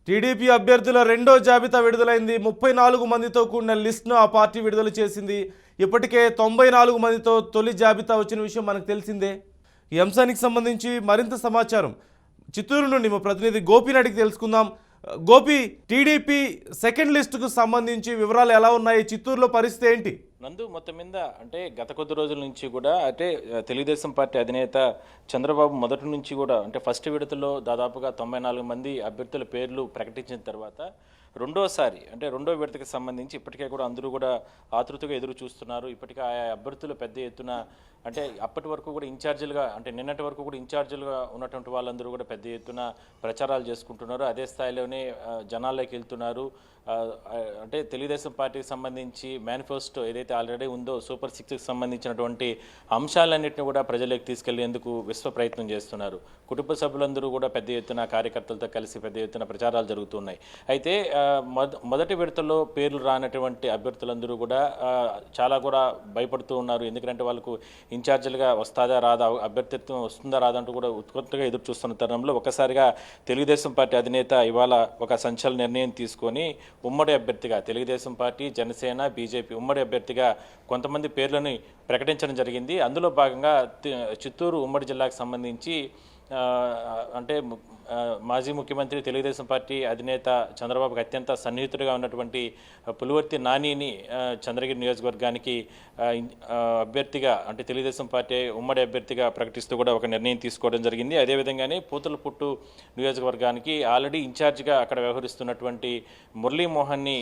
TDP అభ్యర్థుల రెండో జాబితా విడుదలైంది. 34 మందితో కూడిన లిస్ట్ను ఆ పార్టీ విడుదల చేసింది. ఇప్పటికే 94 మందితో తొలి జాబితా వచ్చిన విషయం మనకు తెలిసిందే. ఈ అంశానికి సంబంధించి మరింత సమాచారం చిత్తూరు నుండి మా ప్రతినిధి గోపిని అడిగి తెలుసుకుందాం. గోపి, టీడీపీ సెకండ్ లిస్టుకు సంబంధించి వివరాలు ఎలా ఉన్నాయి? చిత్తూరులో పరిస్థితి ఏంటి? నందు మొత్తం మీద అంటే గత కొద్ది రోజుల నుంచి కూడా అంటే తెలుగుదేశం పార్టీ అధినేత చంద్రబాబు మొదటి నుంచి కూడా అంటే ఫస్ట్ విడతలో దాదాపుగా 94 మంది అభ్యర్థుల పేర్లు ప్రకటించిన తర్వాత రెండోసారి అంటే రెండో విడతకి సంబంధించి ఇప్పటికే కూడా అందరూ కూడా ఆతృతగా ఎదురు చూస్తున్నారు. ఇప్పటికే ఆయా అభ్యర్థులు పెద్ద ఎత్తున అంటే అప్పటి వరకు కూడా ఇన్ఛార్జీలుగా అంటే నిన్నటి వరకు కూడా ఇన్ఛార్జీలుగా ఉన్నటువంటి వాళ్ళందరూ కూడా పెద్ద ఎత్తున ప్రచారాలు చేసుకుంటున్నారు. అదే స్థాయిలోనే జనాల్లోకి వెళ్తున్నారు. అంటే తెలుగుదేశం పార్టీకి సంబంధించి మేనిఫెస్టో ఏదైతే ఆల్రెడీ ఉందో సూపర్ 6కి సంబంధించినటువంటి అంశాలన్నింటినీ కూడా ప్రజలకు తీసుకెళ్లేందుకు విశ్వ ప్రయత్నం చేస్తున్నారు. కుటుంబ సభ్యులందరూ కూడా పెద్ద ఎత్తున కార్యకర్తలతో కలిసి పెద్ద ఎత్తున ప్రచారాలు జరుగుతున్నాయి. అయితే మొదటి విడతలో పేర్లు రానటువంటి అభ్యర్థులందరూ కూడా చాలా కూడా భయపడుతూ ఉన్నారు. ఎందుకంటే వాళ్ళకు ఇన్ఛార్జీలుగా వస్తుందా రాదా, అభ్యర్థిత్వం వస్తుందా రాదంటూ కూడా ఉత్కంఠగా ఎదురు చూస్తున్న తరుణంలో ఒక్కసారిగా తెలుగుదేశం పార్టీ అధినేత ఇవాళ ఒక సంచలన నిర్ణయం తీసుకొని ఉమ్మడి అభ్యర్థిగా తెలుగుదేశం పార్టీ, జనసేన, బీజేపీ ఉమ్మడి అభ్యర్థిగా కొంతమంది పేర్లని ప్రకటించడం జరిగింది. అందులో భాగంగా చిత్తూరు ఉమ్మడి జిల్లాకు సంబంధించి అంటే మాజీ ముఖ్యమంత్రి తెలుగుదేశం పార్టీ అధినేత చంద్రబాబుకి అత్యంత సన్నిహితుడిగా ఉన్నటువంటి పులివర్తి నానిని చంద్రగిరి నియోజకవర్గానికి అభ్యర్థిగా అంటే తెలుగుదేశం పార్టీ ఉమ్మడి అభ్యర్థిగా ప్రకటిస్తూ కూడా ఒక నిర్ణయం తీసుకోవడం జరిగింది. అదేవిధంగానే పూతలపుట్టు నియోజకవర్గానికి ఆల్రెడీ ఇన్ఛార్జిగా అక్కడ వ్యవహరిస్తున్నటువంటి మురళీమోహన్ని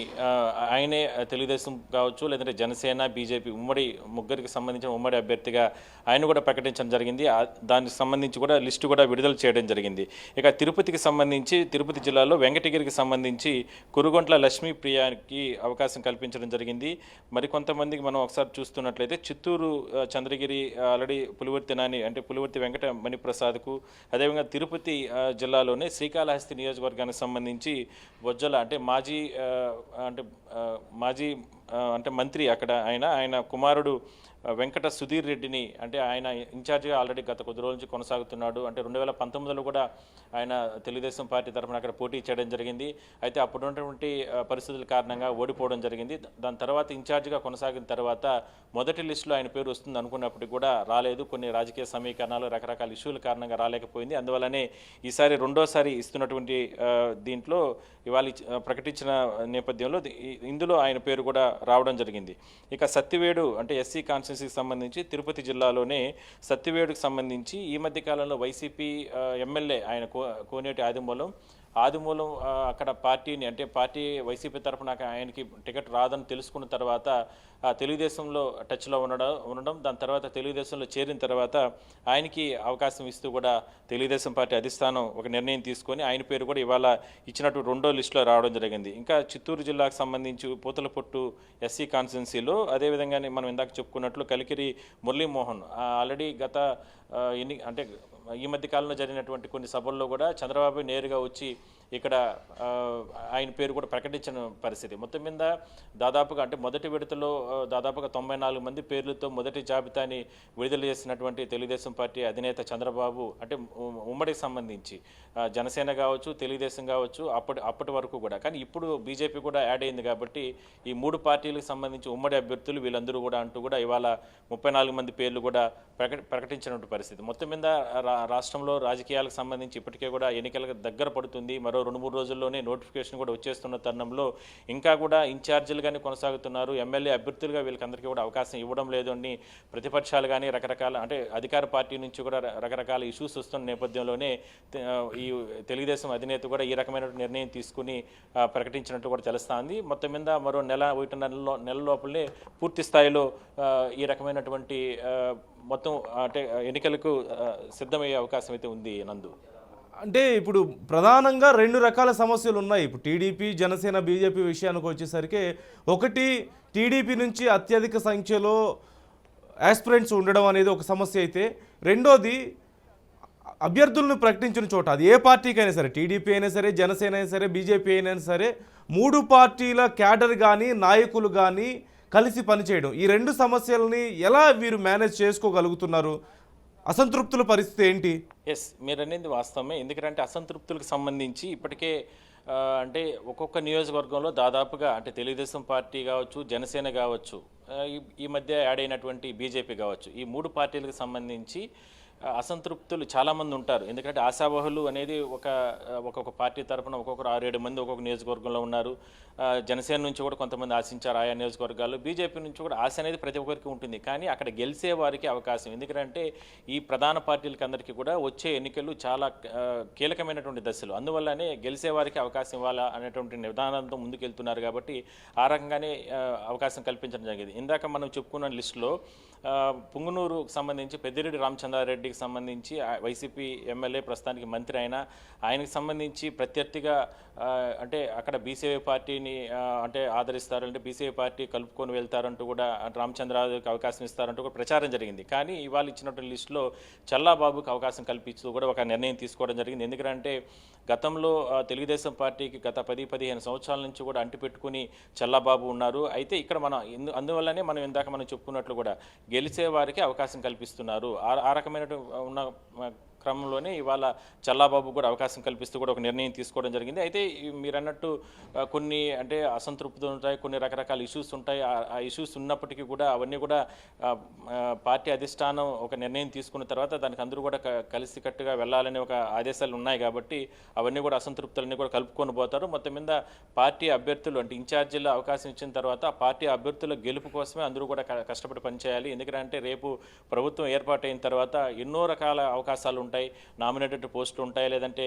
ఆయనే తెలుగుదేశం కావచ్చు లేదంటే జనసేన, బీజేపీ ఉమ్మడి ముగ్గురికి సంబంధించిన ఉమ్మడి అభ్యర్థిగా ఆయన కూడా ప్రకటించడం జరిగింది. దానికి సంబంధించి కూడా లిస్టు కూడా విడుదల చేయడం జరిగింది. ఇక తిరుపతికి సంబంధించి తిరుపతి జిల్లాలో వెంకటగిరికి సంబంధించి కురుగొంట్ల లక్ష్మీప్రియాకి అవకాశం కల్పించడం జరిగింది. మరికొంతమందికి మనం ఒకసారి చూస్తున్నట్లయితే చిత్తూరు చంద్రగిరి ఆల్రెడీ పులివర్తి నాని అంటే పులివర్తి వెంకట మణిప్రసాద్కు, అదేవిధంగా తిరుపతి జిల్లాలోనే శ్రీకాళహస్తి నియోజకవర్గానికి సంబంధించి బొజ్జల అంటే మాజీ మంత్రి అక్కడ ఆయన కుమారుడు వెంకట సుధీర్ రెడ్డిని అంటే ఆయన ఇన్ఛార్జిగా ఆల్రెడీ గత కొద్ది రోజుల నుంచి కొనసాగుతున్నాడు. అంటే 2019లో కూడా ఆయన తెలుగుదేశం పార్టీ తరఫున అక్కడ పోటీ చేయడం జరిగింది. అయితే అప్పుడు ఉన్నటువంటి పరిస్థితుల కారణంగా ఓడిపోవడం జరిగింది. దాని తర్వాత ఇన్ఛార్జిగా కొనసాగిన తర్వాత మొదటి లిస్టులో ఆయన పేరు వస్తుంది అనుకున్నప్పటికీ కూడా రాలేదు. కొన్ని రాజకీయ సమీకరణాలు, రకరకాల ఇష్యూల కారణంగా రాలేకపోయింది. అందువల్లనే ఈసారి రెండోసారి ఇస్తున్నటువంటి దీంట్లో ఇవాళ ప్రకటించిన నేపథ్యంలో ఇందులో ఆయన పేరు కూడా రావడం జరిగింది. ఇక సత్తివేడు అంటే ఎస్సీ కాన్స్టిట్యున్సీకి సంబంధించి తిరుపతి జిల్లాలోనే సత్తివేడుకు సంబంధించి ఈ మధ్య కాలంలో వైసీపీ ఎమ్మెల్యే ఆయన కోనేటి ఆదిమూలం అక్కడ పార్టీని అంటే పార్టీ వైసీపీ తరఫున ఆయనకి టికెట్ రాదని తెలుసుకున్న తర్వాత తెలుగుదేశంలో టచ్లో ఉండడం దాని తర్వాత తెలుగుదేశంలో చేరిన తర్వాత ఆయనకి అవకాశం ఇస్తూ కూడా తెలుగుదేశం పార్టీ అధిష్టానం ఒక నిర్ణయం తీసుకొని ఆయన పేరు కూడా ఇవాళ ఇచ్చినట్టు రెండో లిస్టులో రావడం జరిగింది. ఇంకా చిత్తూరు జిల్లాకు సంబంధించి పూతలపొట్టు ఎస్సీ కాన్స్టిట్యున్సీలో అదేవిధంగానే మనం ఇందాక చెప్పుకున్నట్లు కలికిరి మురళీమోహన్ ఆల్రెడీ గత అంటే ఈ మధ్య కాలంలో జరిగినటువంటి కొన్ని సభల్లో కూడా చంద్రబాబు నేరుగా వచ్చి ఇక్కడ ఆయన పేరు కూడా ప్రకటించిన పరిస్థితి. మొత్తం మీద దాదాపుగా అంటే మొదటి విడతలో దాదాపుగా 94 మంది పేర్లతో మొదటి జాబితాని విడుదల చేసినటువంటి తెలుగుదేశం పార్టీ అధినేత చంద్రబాబు అంటే ఉమ్మడికి సంబంధించి జనసేన కావచ్చు, తెలుగుదేశం కావచ్చు అప్పటి వరకు కూడా, కానీ ఇప్పుడు బీజేపీ కూడా యాడ్ అయింది కాబట్టి ఈ మూడు పార్టీలకు సంబంధించి ఉమ్మడి అభ్యర్థులు వీళ్ళందరూ కూడా అంటూ కూడా ఇవాళ 34 మంది పేర్లు కూడా ప్రకటించినటువంటి పరిస్థితి. మొత్తం మీద రాష్ట్రంలో రాజకీయాలకు సంబంధించి ఇప్పటికే కూడా ఎన్నికలకు దగ్గర పడుతుంది. మరో 2-3 రోజుల్లోనే నోటిఫికేషన్ కూడా వచ్చేస్తున్న తరుణంలో ఇంకా కూడా ఇన్ఛార్జీలుగానే కొనసాగుతున్నారు. ఎమ్మెల్యే అభ్యర్థులుగా వీళ్ళకందరికీ కూడా అవకాశం ఇవ్వడం లేదు అని ప్రతిపక్షాలు కానీ రకరకాల అంటే అధికార పార్టీ నుంచి కూడా రకరకాల ఇష్యూస్ వస్తున్న నేపథ్యంలోనే ఈ తెలుగుదేశం అధినేత కూడా ఈ రకమైన నిర్ణయం తీసుకుని ప్రకటించినట్టు కూడా తెలుస్తుంది. మొత్తం మీద మరో నెల లోపలనే పూర్తి స్థాయిలో ఈ రకమైనటువంటి మొత్తం అంటే ఎన్నికలకు సిద్ధమయ్యే అవకాశం అయితే ఉంది. నందు, అంటే ఇప్పుడు ప్రధానంగా 2 రకాల సమస్యలు ఉన్నాయి. ఇప్పుడు టీడీపీ, జనసేన, బీజేపీ విషయానికి వచ్చేసరికి ఒకటి టీడీపీ నుంచి అత్యధిక సంఖ్యలో యాస్పిరెంట్స్ ఉండడం అనేది ఒక సమస్య అయితే, రెండోది అభ్యర్థులను ప్రకటించిన చోట అది ఏ పార్టీకైనా సరే, టీడీపీ అయినా సరే, జనసేన అయినా సరే, బీజేపీ అయినా సరే, 3 పార్టీల క్యాడర్ కానీ నాయకులు కానీ కలిసి పనిచేయడం, ఈ 2 సమస్యలని ఎలా వీరు మేనేజ్ చేసుకోగలుగుతున్నారు? అసంతృప్తుల పరిస్థితి ఏంటి? ఎస్, మీరు అనేది వాస్తవమే. ఎందుకంటే అసంతృప్తులకు సంబంధించి ఇప్పటికే అంటే ఒక్కొక్క నియోజకవర్గంలో దాదాపుగా అంటే తెలుగుదేశం పార్టీ కావచ్చు, జనసేన కావచ్చు, ఈ మధ్య యాడ్ అయినటువంటి బీజేపీ కావచ్చు, ఈ 3 పార్టీలకు సంబంధించి అసంతృప్తులు చాలామంది ఉంటారు. ఎందుకంటే ఆశావహులు అనేది ఒక్కొక్క పార్టీ తరఫున ఒక్కొక్కరు 6-7 మంది ఒక్కొక్క నియోజకవర్గంలో ఉన్నారు. జనసేన నుంచి కూడా కొంతమంది ఆశించారు ఆయా నియోజకవర్గాల్లో. బీజేపీ నుంచి కూడా ఆశ అనేది ప్రతి ఒక్కరికి ఉంటుంది. కానీ అక్కడ గెలిచే వారికి అవకాశం, ఎందుకంటే ఈ ప్రధాన పార్టీలకి అందరికీ కూడా వచ్చే ఎన్నికలు చాలా కీలకమైనటువంటి దశలు. అందువల్లనే గెలిచే వారికి అవకాశం ఇవ్వాలా అనేటువంటి నిర్ధారణతో ముందుకెళ్తున్నారు. కాబట్టి ఆ రకంగానే అవకాశం కల్పించడం జరిగింది. ఇందాక మనం చెప్పుకున్న లిస్టులో పుంగనూరుకు సంబంధించి పెద్దిరెడ్డి రామచంద్రారెడ్డికి సంబంధించి వైసీపీ ఎమ్మెల్యే, ప్రస్తుతానికి మంత్రి అయినా, ఆయనకు సంబంధించి ప్రత్యర్థిగా అంటే అక్కడ బీసీఐ పార్టీని అంటే ఆదరిస్తారు, అంటే బీసీఐ పార్టీ కలుపుకొని వెళ్తారంటూ కూడా రామచంద్రారెడ్డికి అవకాశం ఇస్తారంటూ కూడా ప్రచారం జరిగింది. కానీ ఇవాళ ఇచ్చినటువంటి లిస్టులో చల్లాబాబుకి అవకాశం కల్పిస్తూ కూడా ఒక నిర్ణయం తీసుకోవడం జరిగింది. ఎందుకంటే గతంలో తెలుగుదేశం పార్టీకి గత 10-15 సంవత్సరాల నుంచి కూడా అంటిపెట్టుకుని చల్లాబాబు ఉన్నారు. అయితే ఇక్కడ అందువల్లనే మనం ఇందాక మనం చెప్పుకున్నట్లు కూడా గెలిచే వారికి అవకాశం కల్పిస్తున్నారు. ఆ రకమైన ఉన్న క్రమంలోనే ఇవాళ చల్లాబాబు కూడా అవకాశం కల్పిస్తూ కూడా ఒక నిర్ణయం తీసుకోవడం జరిగింది. అయితే మీరు అన్నట్టు కొన్ని అంటే అసంతృప్తులు ఉంటాయి, కొన్ని రకరకాల ఇష్యూస్ ఉంటాయి. ఆ ఇష్యూస్ ఉన్నప్పటికీ కూడా అవన్నీ కూడా పార్టీ అధిష్టానం ఒక నిర్ణయం తీసుకున్న తర్వాత దానికి అందరూ కూడా కలిసికట్టుగా వెళ్ళాలనే ఒక ఆదేశాలు ఉన్నాయి. కాబట్టి అవన్నీ కూడా అసంతృప్తులన్నీ కూడా కలుపుకొని పోతారు. మొత్తం మీద పార్టీ అభ్యర్థులు అంటే ఇన్ఛార్జీల అవకాశం ఇచ్చిన తర్వాత ఆ పార్టీ అభ్యర్థుల గెలుపు కోసమే అందరూ కూడా కష్టపడి పనిచేయాలి. ఎందుకంటే రేపు ప్రభుత్వం ఏర్పాటైన తర్వాత ఎన్నో రకాల అవకాశాలు ఉంటాయి. నామినేటెడ్ పోస్టులు ఉంటాయి, లేదంటే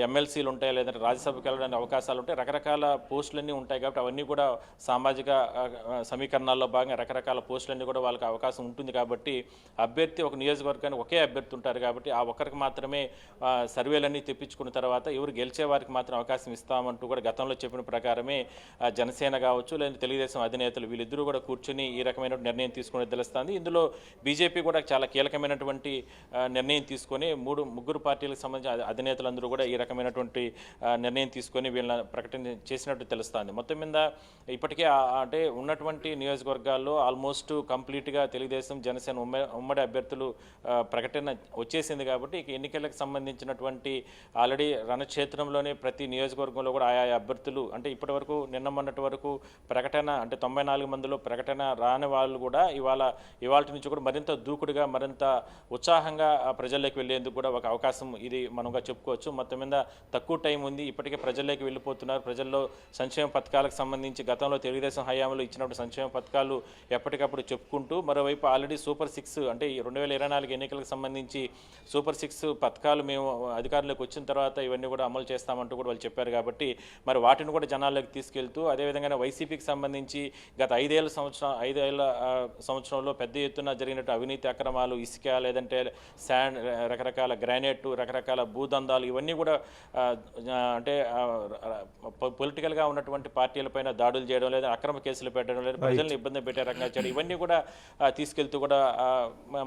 ఎమ్మెల్సీలు ఉంటాయి, లేదంటే రాజ్యసభకి వెళ్ళడానికి అవకాశాలు ఉంటాయి. రకరకాల పోస్టులన్నీ ఉంటాయి. కాబట్టి అవన్నీ కూడా సామాజిక సమీకరణాల్లో భాగంగా రకరకాల పోస్టులన్నీ కూడా వాళ్ళకి అవకాశం ఉంటుంది. కాబట్టి అభ్యర్థి ఒక నియోజకవర్గానికి ఒకే అభ్యర్థి ఉంటారు. కాబట్టి ఆ ఒక్కరికి మాత్రమే సర్వేలన్నీ తెప్పించుకున్న తర్వాత ఎవరు గెలిచే వారికి మాత్రం అవకాశం ఇస్తామంటూ కూడా గతంలో చెప్పిన ప్రకారమే జనసేన కావచ్చు, లేదంటే తెలుగుదేశం అధినేతలు వీళ్ళిద్దరూ కూడా కూర్చుని ఈ రకమైన నిర్ణయం తీసుకుని తెలుస్తుంది. ఇందులో బీజేపీ కూడా చాలా కీలకమైనటువంటి నిర్ణయం తీసుకొని ముగ్గురు పార్టీలకు సంబంధించిన అధినేతలందరూ కూడా ఈ రకమైనటువంటి నిర్ణయం తీసుకొని వీళ్ళని ప్రకటన చేసినట్టు తెలుస్తుంది. మొత్తం మీద ఇప్పటికే అంటే ఉన్నటువంటి నియోజకవర్గాల్లో ఆల్మోస్ట్ కంప్లీట్గా తెలుగుదేశం, జనసేన ఉమ్మడి అభ్యర్థులు ప్రకటన వచ్చేసింది. కాబట్టి ఇక ఎన్నికలకు సంబంధించినటువంటి ఆల్రెడీ రణక్షేత్రంలోనే ప్రతి నియోజకవర్గంలో కూడా ఆయా అభ్యర్థులు అంటే ఇప్పటి వరకు నిన్న మొన్నటి వరకు ప్రకటన అంటే 94 మందిలో ప్రకటన రాని వాళ్ళు కూడా ఇవాళ నుంచి కూడా మరింత దూకుడుగా, మరింత ఉత్సాహంగా ప్రజల్లోకి వెళ్ళేందుకు కూడా ఒక అవకాశం ఇది మనంగా చెప్పుకోవచ్చు. మొత్తం మీద తక్కువ టైం ఉంది, ఇప్పటికే ప్రజల్లోకి వెళ్ళిపోతున్నారు. ప్రజల్లో సంక్షేమ పథకాలకు సంబంధించి గతంలో తెలుగుదేశం హయాంలో ఇచ్చినప్పుడు సంక్షేమ పథకాలు ఎప్పటికప్పుడు చెప్పుకుంటూ, మరోవైపు ఆల్రెడీ సూపర్ 6 అంటే 2024 ఎన్నికలకు సంబంధించి సూపర్ 6 పథకాలు మేము అధికారంలోకి వచ్చిన తర్వాత ఇవన్నీ కూడా అమలు చేస్తామంటూ కూడా వాళ్ళు చెప్పారు. కాబట్టి మరి వాటిని కూడా జనాల్లోకి తీసుకెళ్తూ, అదేవిధంగా వైసీపీకి సంబంధించి గత 5 ఏళ్ల సంవత్సరంలో పెద్ద ఎత్తున జరిగినట్టు అవినీతి అక్రమాలు, ఇసుక, లేదంటే శాండ్, రకరకాల గ్రానైట్, రకరకాల భూదందాలు, ఇవన్నీ కూడా అంటే పొలిటికల్గా ఉన్నటువంటి పార్టీలపైన దాడులు చేయడం, లేదా అక్రమ కేసులు పెట్టడం, లేదా ప్రజల్ని ఇబ్బంది పెట్టే రకంగా చేయడం, ఇవన్నీ కూడా తీసుకెళ్తూ కూడా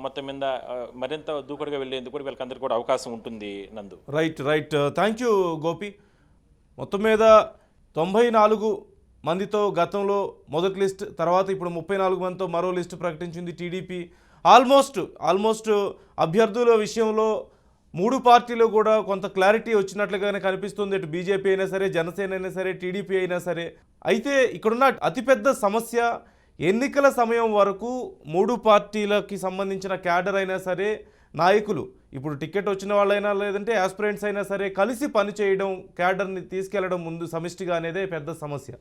మొత్తం మీద మరింత దూకుడుగా వెళ్ళేందుకు కూడా వీళ్ళకందరికీ కూడా అవకాశం ఉంటుంది. నందు రైట్ థ్యాంక్ యూ గోపి. మొత్తం మీద 94 మందితో గతంలో మొదటి లిస్ట్, తర్వాత ఇప్పుడు 34 మందితో మరో లిస్టు ప్రకటించింది టీడీపీ. ఆల్మోస్ట్ అభ్యర్థుల విషయంలో 3 పార్టీలు కూడా కొంత క్లారిటీ వచ్చినట్లుగానే కనిపిస్తుంది. ఇటు బీజేపీ అయినా సరే, జనసేన అయినా సరే, టీడీపీ అయినా సరే. అయితే ఇక్కడున్న అతిపెద్ద సమస్య ఎన్నికల సమయం వరకు 3 పార్టీలకి సంబంధించిన క్యాడర్ అయినా సరే, నాయకులు ఇప్పుడు టికెట్ వచ్చిన వాళ్ళైనా లేదంటే ఆస్పిరెంట్స్ అయినా సరే కలిసి పనిచేయడం, క్యాడర్ని తీసుకెళ్లడం ముందు సమిష్టిగా అనేదే పెద్ద సమస్య.